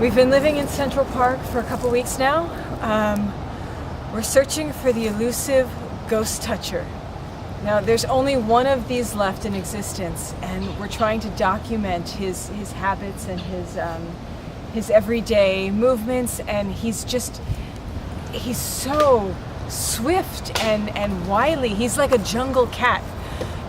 We've been living in Central Park for a couple weeks now. We're searching for the elusive ghost toucher. Now, there's only one of these left in existence, and we're trying to document his habits and his everyday movements, and he's so swift and wily. He's like a jungle cat.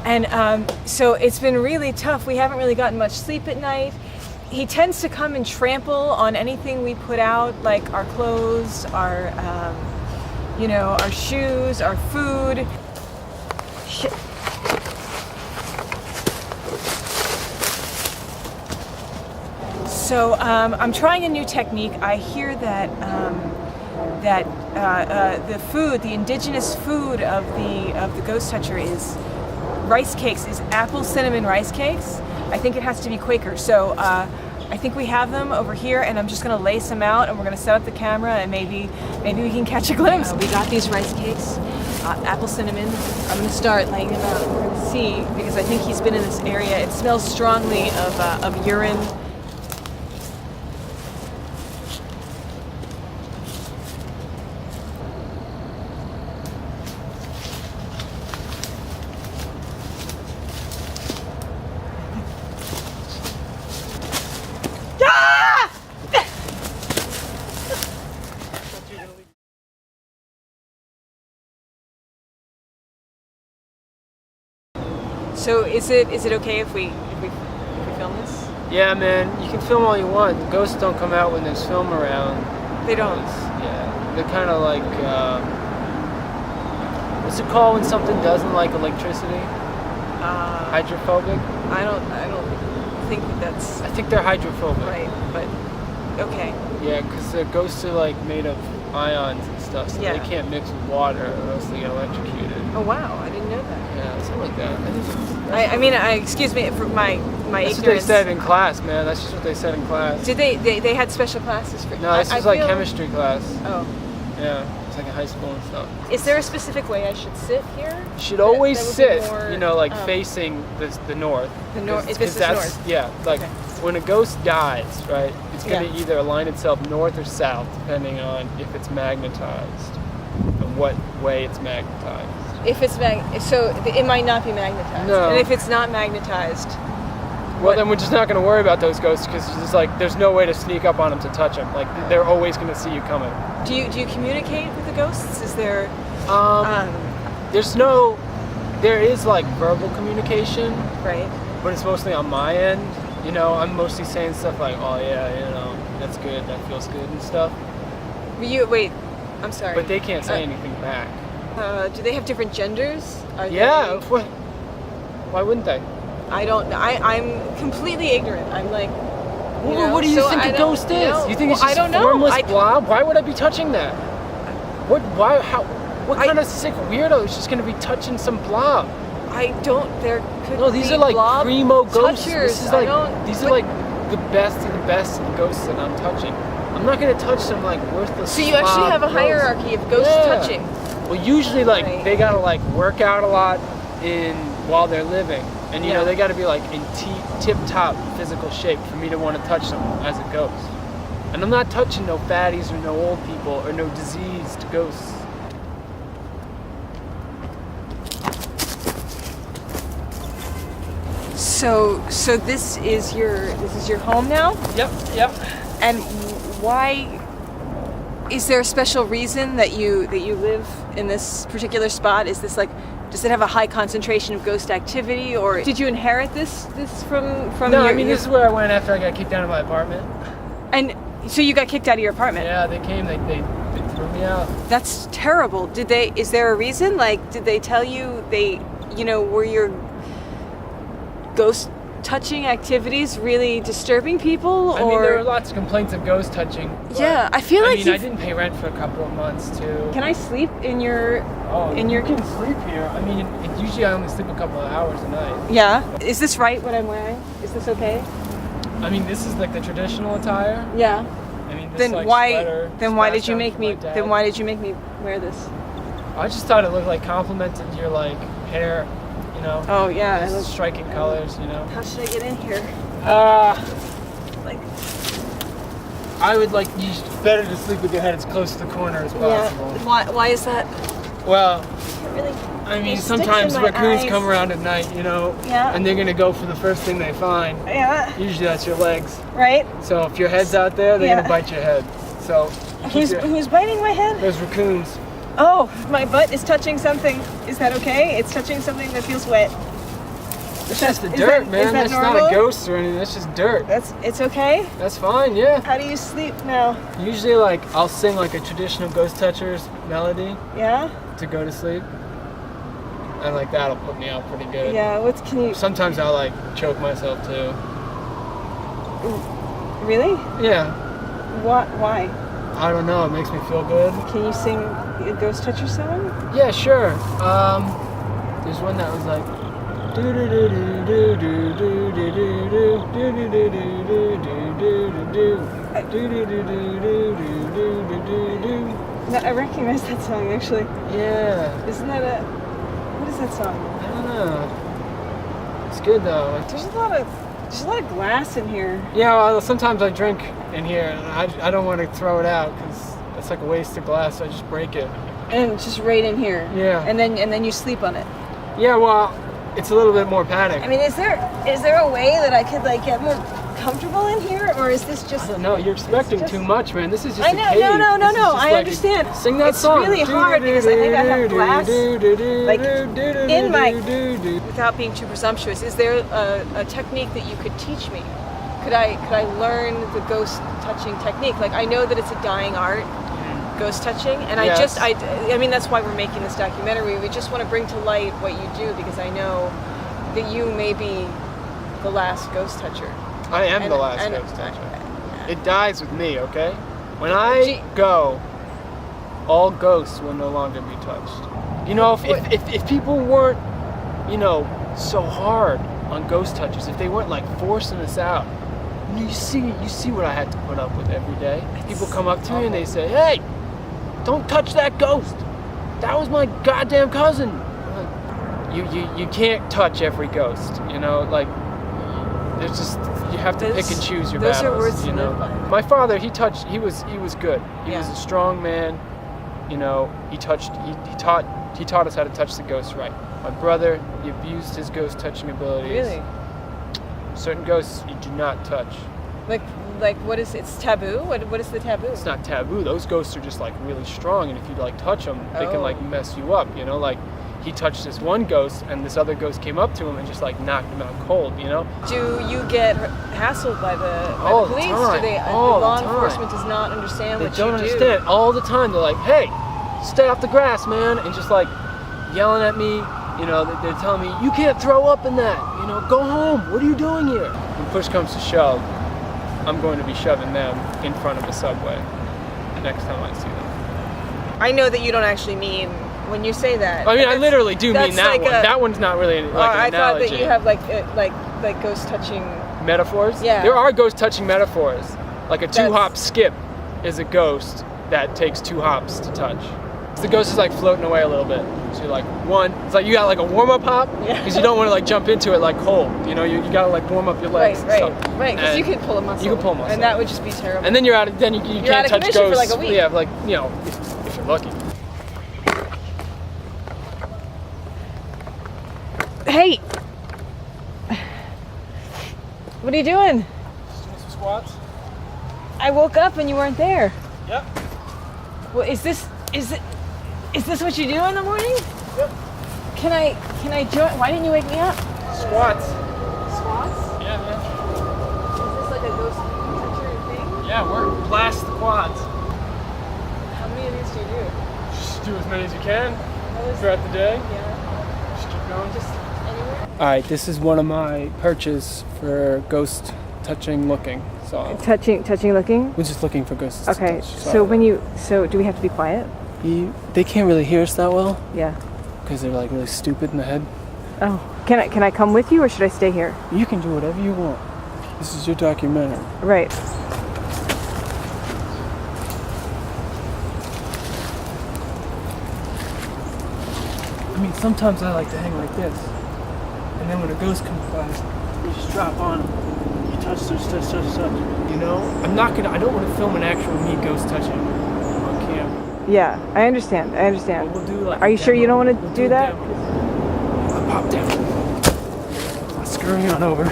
And so it's been really tough. We haven't really gotten much sleep at night. He tends to come and trample on anything we put out, like our clothes, our shoes, our food. Shit. So I'm trying a new technique. I hear that the indigenous food of the ghost toucher is rice cakes, is apple cinnamon rice cakes. I think it has to be Quaker. So I think we have them over here, and I'm just gonna lace them out, and we're gonna set up the camera, and maybe we can catch a glimpse. We got these rice cakes, apple cinnamon. I'm gonna start laying them out. We're gonna see, because I think he's been in this area. It smells strongly of urine. So is it okay if we film this? Yeah, man, you can film all you want. The ghosts don't come out when there's film around. They don't. Yeah, they're kind of like what's it called when something doesn't like electricity? Hydrophobic. I don't think that's. I think they're hydrophobic. Right, but okay. Yeah, because the ghosts are like made of ions and stuff, so they can't mix with water or else they get electrocuted. Oh wow, I didn't know that. Yeah, something like that. I mean, excuse me for my That's ignorance. what they said in class, man. That's just what they said in class. Did they had special classes for? No, this was like chemistry class. Oh. Yeah, it's like in high school and stuff. Is there a specific way I should sit here? You should always sit, more, facing the north. The north. If this is north. Yeah, like when a ghost dies, right? It's going to either align itself north or south, depending on if it's magnetized and what way it's magnetized. If it's so it might not be magnetized. No. And if it's not magnetized. Well, then we're just not going to worry about those ghosts because there's no way to sneak up on them to touch them. Like they're always going to see you coming. Do you communicate with the ghosts? Is there? There is like verbal communication, right? But it's mostly on my end. You know, I'm mostly saying stuff like, "Oh yeah, that's good, that feels good," and stuff. Wait, I'm sorry. But they can't say anything back. Do they have different genders? Why wouldn't they? I don't. I'm completely ignorant. I'm like. What do you think a ghost is? You think it's just a formless blob? Why would I be touching that? What kind of sick weirdo is just going to be touching some blob? There could No, these be are like blob primo ghosts. touchers. These are like the best of the best ghosts that I'm touching. I'm not going to touch some like worthless. So you actually have a hierarchy of ghost touching. Well, usually they got to work out a lot while they're living. And they got to be like in tip-top physical shape for me to want to touch them as a ghost. And I'm not touching no fatties or no old people or no diseased ghosts. So this is your home now? Yep. And why? Is there a special reason that you live in this particular spot? Is this does it have a high concentration of ghost activity, or did you inherit this from No, this is where I went after I got kicked out of my apartment. And so you got kicked out of your apartment? Yeah, they came, they threw me out. That's terrible. Is there a reason? Did they tell you were your ghost touching activities really disturbing people? I mean, there are lots of complaints of ghost touching. Yeah, I feel like I didn't pay rent for a couple of months too. Can I sleep in your? You can sleep here. I mean, usually I only sleep a couple of hours a night. Yeah. Is this right? What I'm wearing? Is this okay? I mean, this is like the traditional attire. Yeah. I mean, this Then like why? sweater, Then why did you down make from me? my dad. Then why did you make me wear this? I just thought it looked like complimented your like hair, you know. Oh yeah. Those striking colors, you know. How should I get in here? Like. I would like you better to sleep with your head as close to the corner as possible. Yeah. Why is that? Well, Really. I mean, There's sticks sometimes in my raccoons eyes. come around at night, you know. Yeah. And they're gonna go for the first thing they find. Yeah. Usually that's your legs. Right. So if your head's out there, they're gonna bite your head. So Who's biting my head? there's raccoons. Oh, my butt is touching something. Is that okay? It's touching something that feels wet. It's just the Is dirt, that- man. is that That's not normal? a ghost or anything. That's just dirt. It's okay? That's fine, yeah. How do you sleep now? Usually, like, I'll sing like a traditional Ghost Touchers melody Yeah? to go to sleep, and like that'll put me out pretty good. Yeah, can you... Sometimes I'll like choke myself too. Really? Yeah. Why? I don't know. It makes me feel good. Can you sing a Ghost Toucher song? Yeah, sure. There's one that was like. Do do do do do do do do do do do do do do. No, I recognize that song actually. Yeah. Isn't that a... What is that song? I don't know. It's good though. Like, There's a lot of glass in here. yeah, well, sometimes I drink in here, and I don't want to throw it out because it's like a waste of glass. So I just break it. And just right in here. Yeah. And then you sleep on it. Yeah, well, it's a little bit more padding. I mean, is there a way that I could like get more comfortable in here, or is this just? I don't know. You're expecting just- too much, man. This is just I a know, cave. no. This is just I like understand. Sing that It's song. really hard because I think I have glass, like, in my. Without being too presumptuous, is there a technique that you could teach me? Could I learn the ghost touching technique? Like, I know that it's a dying art, ghost touching, and Yes. I mean that's why we're making this documentary. We just want to bring to light what you do because I know that you may be the last ghost toucher. I am the last ghost toucher. It dies with me, okay? When I go, all ghosts will no longer be touched. You know, if people weren't, you know, so hard on ghost touchers, if they weren't like forcing us out, you see what I had to put up with every day. People come up to me and they say, "Hey, don't touch that ghost. That was my goddamn cousin." You can't touch every ghost, you know, like there's just you have to pick and choose your those battles. are words you to know, live by. my father he was good. He Yeah. was a strong man. You know, he taught us how to touch the ghosts right. My brother, he abused his ghost touching abilities. Really? Certain ghosts you do not touch. Like what is it's taboo? What is the taboo? It's not taboo. Those ghosts are just like really strong, and if you like touch them, they can like mess you up. You know, like he touched this one ghost, and this other ghost came up to him and just like knocked him out cold. You know. Do you get hassled by the All the police? time. Do they? All law the time. enforcement does not understand They what don't you do. understand. All the time they're like, "Hey, stay off the grass, man," and just like yelling at me. You know, they're telling me, "You can't throw up in that. You know, go home. What are you doing here?" When push comes to shove, I'm going to be shoving them in front of a subway the next time I see them. I know that you don't actually mean when you say that. I mean, I literally do mean that's that like one. a- That one's not really like an I analogy. thought that you have like ghost touching. Metaphors? Yeah. There are ghost touching metaphors. Like a 2-hop skip is a ghost that takes 2 hops to touch. So the ghost is like floating away a little bit. So you're like it's like you got like a warm up hop because you don't want to like jump into it like cold. You know, you gotta like warm up your legs. Right, and stuff. because you And could pull a muscle. You can pull a muscle. and that would just be terrible. And then you're out of, then you You're out can't of touch commission for ghosts. like a week. Yeah, like, you know, if you're lucky. Hey, what are you doing? Just doing some squats. I woke up and you weren't there. Yep. Well, is this what you do in the morning? Yep. Can I join? Why didn't you wake me up? Squats. Squats? Yeah, man. Is this like a ghost toucher thing? Yeah, work. Blast the quads. How many of these do you do? Just do as many as you can How is- throughout the day. Yeah. Just keep going. Just anywhere? All right, this is one of my perches for ghost touching looking. So Touching, looking? we're just looking for ghosts. Okay, To touch. so do we have to be quiet? They can't really hear us that well Yeah. because they're like really stupid in the head. Oh, can I come with you or should I stay here? You can do whatever you want. This is your documentary. Right. I mean, sometimes I like to hang like this. And then when a ghost comes by, you just drop on them. You touch. You know? I don't want to film an actual me ghost touching on camera. Yeah, I understand. But we'll do like Are you sure you don't want to we'll do that? I'll pop down. I'll scurry on over.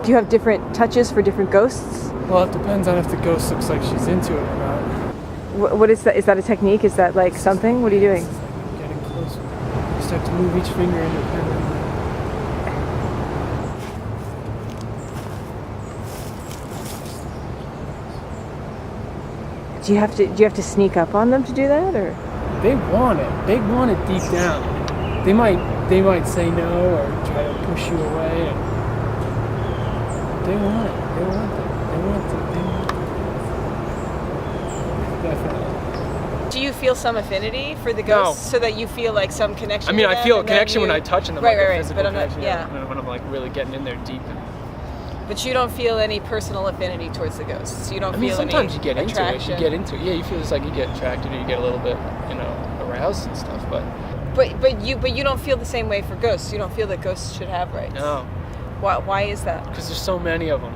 Do you have different touches for different ghosts? Well, it depends on if the ghost looks like she's into it or not. What is that? Is that a technique? Is that like something? What are you doing? Getting closer. You start to move each finger independently. Do you have to sneak up on them to do that, or? They want it. They want it deep down. They might say no or try to push you away. And they want it. They want it. Definitely. Do you feel some affinity for the ghosts, so that you feel like some connection? I mean, with I them, feel a and then connection when you- I touch them, Right, like right, a physical but I'm not- connection. yeah. When I'm like really getting in there deep. But you don't feel any personal affinity towards the ghosts. You don't I mean, feel sometimes any you get attraction. into it. You get into it. Yeah, you feel it's like you get attracted or you get a little bit, aroused and stuff. But you don't feel the same way for ghosts. You don't feel that ghosts should have rights. No, Why is that? because there's so many of them.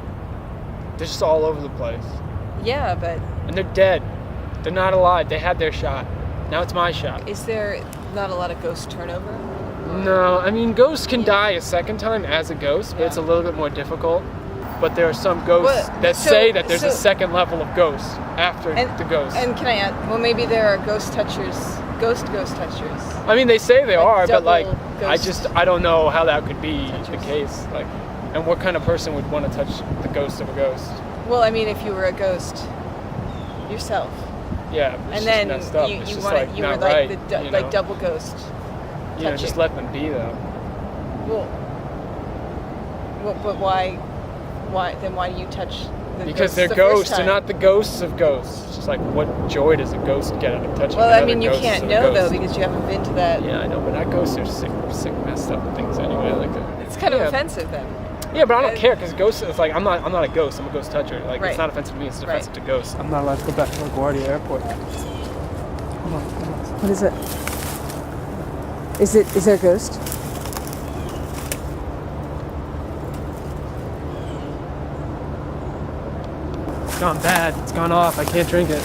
They're just all over the place, Yeah, but and they're dead. They're not alive. They had their shot. Now it's my shot. is there not a lot of ghost turnover? No, I mean ghosts can die a second time as a ghost, but Yeah. it's a little bit more difficult. But there are some ghosts Well, that so- say that there's a so- second level of ghosts after the ghost. And can I add? Well, maybe there are ghost touchers. Ghost touchers. I mean, they say they Like are, but like, double I don't know how that could be touchers. the case. Like, and what kind of person would want to touch the ghost of a ghost? Well, I mean, if you were a ghost yourself, Yeah, it's and just then messed up. you It's just wanted, like you not were like right, the like double ghost. just touching. let them be though. Well, but why? Then why do you touch the Because ghosts they're the first ghosts, they're time? not the ghosts of ghosts. It's just like, what joy does a ghost get out of touching Well, another I mean, you ghost can't of a know though ghost? because you haven't been to that. Yeah, I know, but not ghosts are sick, messed up things anyway. It's kind of yeah. offensive then. Yeah, but I don't care because ghosts. It's like I'm not a ghost. I'm a ghost toucher. Like Right. it's not offensive to me. It's Right. offensive to ghosts. I'm not allowed to go back to LaGuardia Airport. Come on. What is it? Is there a ghost? It's gone bad. It's gone off. I can't drink it.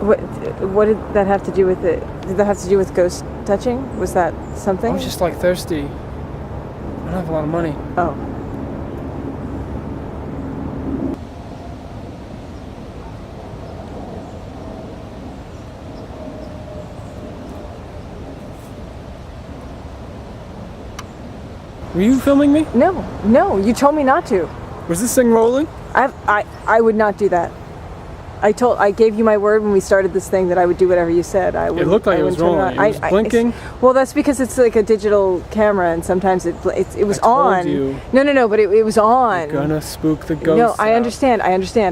What did that have to do with it? Did that have to do with ghost touching? Was that something? I was just like thirsty. I don't have a lot of money. Oh. Were you filming me? No, you told me not to. Was this thing rolling? I would not do that. I gave you my word when we started this thing that I would do whatever you said. It looked like it was rolling. It was blinking. Well, that's because it's like a digital camera, and sometimes it was I told on. you. No, but it was on. You're gonna spook the ghosts. No, I out. understand.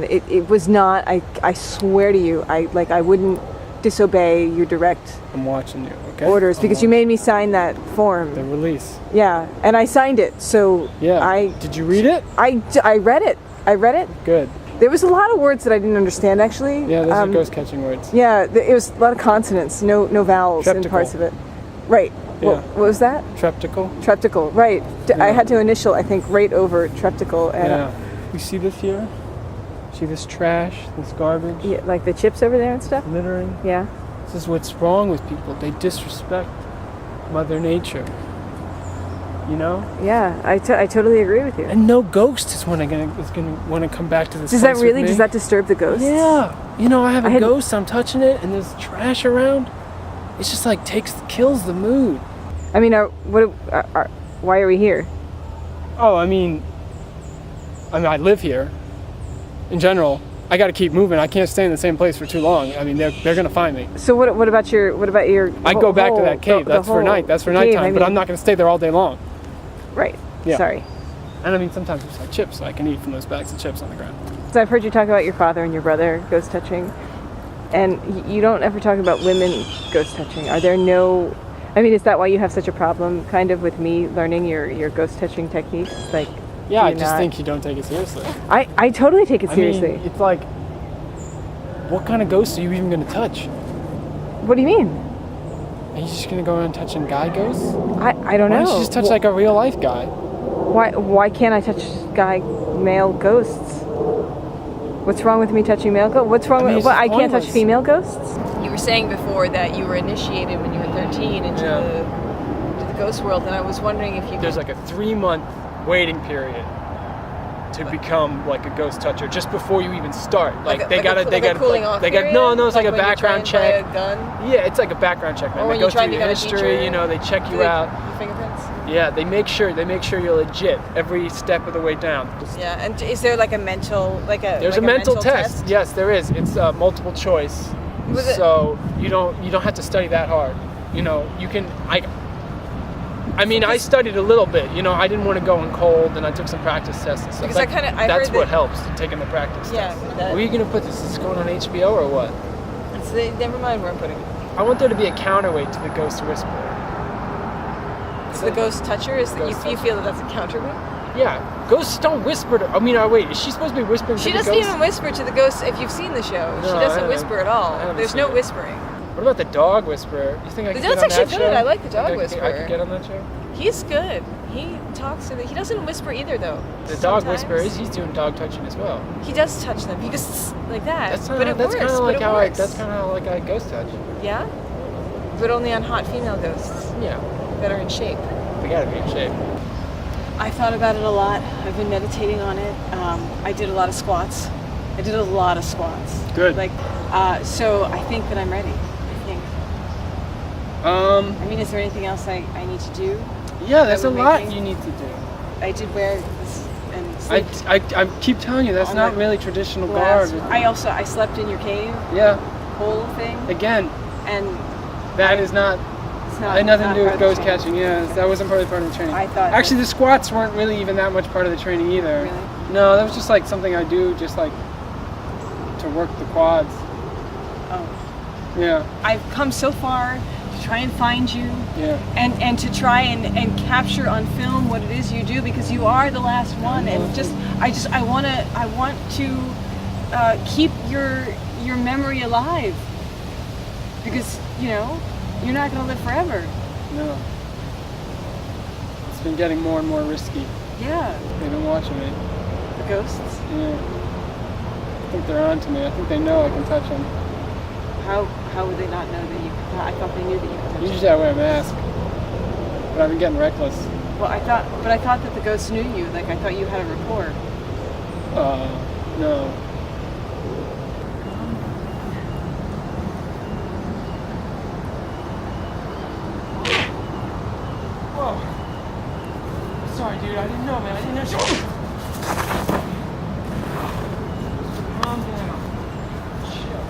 It was not. I swear to you, I wouldn't disobey your direct I'm watching you. Okay. orders I'm because you made me sign that form. the release. Yeah, and I signed it. So Yeah. Did you read it? I read it. I read it. Good. There was a lot of words that I didn't understand actually. Yeah, those are ghost catching words. Yeah, it was a lot of consonants, no vowels in Treptical. parts of it. Right. Yeah. What was that? Treptical. Treptical. Right. Yeah. I had to initial, I think, right over treptical. And Yeah. You see this here? See this trash, this garbage, yeah, like the chips over there and stuff. littering? Yeah. This is what's wrong with people. They disrespect Mother Nature. You know? Yeah. I totally agree with you. And no ghost is gonna want to come back to this Does that place really? with me. Does that disturb the ghosts? Yeah. You know, I have a I had- ghost. I'm touching it, and there's trash around. It's just like kills the mood. I mean, why are we here? Oh, I mean, I live here, in general, I got to keep moving. I can't stay in the same place for too long. I mean, they're gonna find me. So what about your? I go back to that cave. That's for nighttime. But I'm not gonna stay there all day long. Right. Yeah. Sorry. And I mean, sometimes there's like chips I can eat from those bags of chips on the ground. So I've heard you talk about your father and your brother ghost touching, and you don't ever talk about women ghost touching. Are there no? I mean, is that why you have such a problem, kind of, with me learning your ghost touching techniques? Like, yeah, I just think you don't take it seriously. I totally take it seriously. I mean, it's like, what kind of ghosts are you even gonna touch? What do you mean? Are you just gonna go around touching guy ghosts? I don't know. Why don't you just touch like a real life guy? Why can't I touch male ghosts? What's wrong with me touching male ghosts? What's wrong with I can't touch female ghosts? You were saying before that you were initiated when you were 13 into the ghost world, and I was wondering if you There's like a 3-month waiting period to become like a ghost toucher just before you even start. Like they got cooling off period? No, it's like a background check. Buy a gun? Yeah, it's like a background check, man. Or They when go you try through to your become a history, teacher, they check you out. Your fingerprints? Yeah, they make sure you're legit every step of the way down. Yeah, and is there like a mental There's a mental test. Yes, there is. It's multiple choice. So you don't have to study that hard. You can I studied a little bit. I didn't want to go in cold, and I took some practice tests and stuff. Because that's what helps, taking the practice test. Where are you gonna put this? Is this going on HBO or what? Never mind where I'm putting it. I want there to be a counterweight to the ghost whisperer. So the ghost toucher you feel that's a counterweight? Yeah, ghosts don't whisper to. Wait, is she supposed to be whispering to the ghosts? She doesn't even whisper to the ghosts if you've seen the show. No, she doesn't whisper at all. There's no whispering. What about the dog whisperer? You think I could get on that show? The dog's actually good. I like the dog whisperer. I could get on that show? He's good. He talks to he doesn't whisper either, though. The dog whisperer he's doing dog touching as well. He does touch them. He goes like that. That's kind of like how I ghost touch. Yeah? But only on hot female ghosts. Yeah. That are in shape. They gotta be in shape. I thought about it a lot. I've been meditating on it. I did a lot of squats. Good. So I think that I'm ready. Is there anything else I need to do? Yeah, there's a lot you need to do. I did wear this and sleep. I keep telling you, that's not really traditional garb. I slept in your cave. Yeah. Whole thing. Again. And that is not. Had nothing to do with ghost catching. Yeah, that wasn't part of the training. I thought. Actually, the squats weren't really even that much part of the training either. Really? No, that was just like something I do, just like to work the quads. Oh. Yeah. I've come so far to try and find you. Yeah. And to try and capture on film what it is you do, because you are the last one. And I want to keep your memory alive, because you're not going to live forever. No. It's been getting more and more risky. Yeah. They've been watching me. The ghosts? Yeah. I think they're on to me. I think they know I can touch them. How would they not know that you could? I thought they knew that you could touch them. Usually I wear a mask. But I've been getting reckless. Well, I thought that the ghosts knew you. Like, I thought you had a rapport. No. Sorry, dude. I didn't know, man. I didn't know. Calm down. Chill.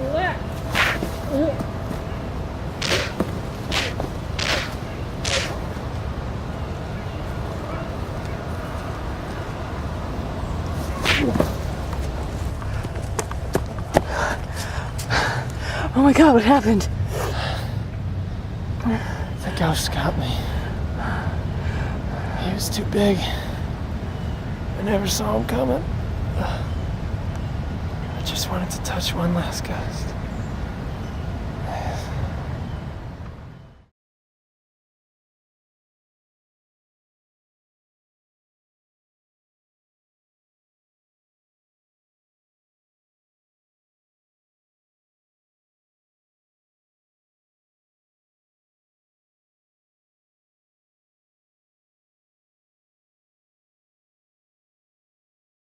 Relax. Oh my God! What happened? The ghost got me. He was too big. I never saw him coming. I just wanted to touch one last ghost.